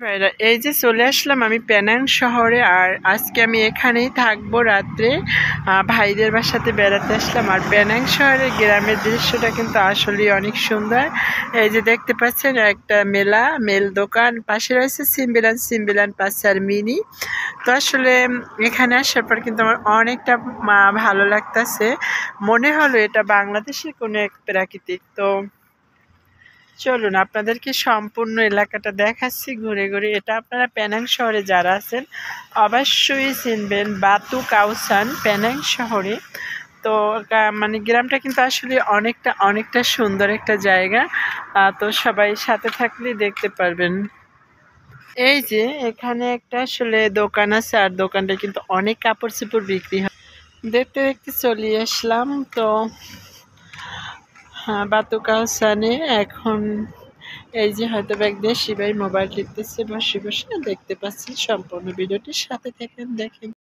ভাইরা এই যে চলে আসলাম আমি পেনাং শহরে। আর আজকে আমি এখানেই থাকবো রাত্রে। ভাইদের বাসাতে বেড়াতে আসলাম। আর পেনাং শহরের গ্রামের দৃশ্যটা কিন্তু আসলেই অনেক সুন্দর। এই যে দেখতে পাচ্ছেন একটা মেল দোকান, পাশে রয়েছে সিমবিলান পাশে আর মিনি। তো আসলে এখানে আসার পর কিন্তু আমার অনেকটা ভালো লাগতেছে। মনে হলো এটা বাংলাদেশের কোনো এক প্রাকৃতিক। তো চলুন আপনাদেরকে সম্পূর্ণ এলাকাটা দেখাচ্ছি ঘুরে ঘুরে। এটা আপনারা পেনাং শহরে যারা আছেন অবশ্যই চিনবেন, বাতু কাউসান পেনাং শহরে। তো মানে গ্রামটা কিন্তু আসলে অনেকটা সুন্দর একটা জায়গা। তো সবাই সাথে থাকলে দেখতে পারবেন। এই যে এখানে একটা আসলে দোকান আছে, আর দোকানটা কিন্তু অনেক কাপড় চোপড় বিক্রি হয়। দেখতে দেখতে চলে আসলাম। তো হ্যাঁ, বাতু কাউসানে এখন এই যে হয়তো এক দেশি ভাই মোবাইল টিপতেছে বসে বসে, দেখতে পাচ্ছেন। সম্পূর্ণ ভিডিওটির সাথে থাকেন, দেখেন।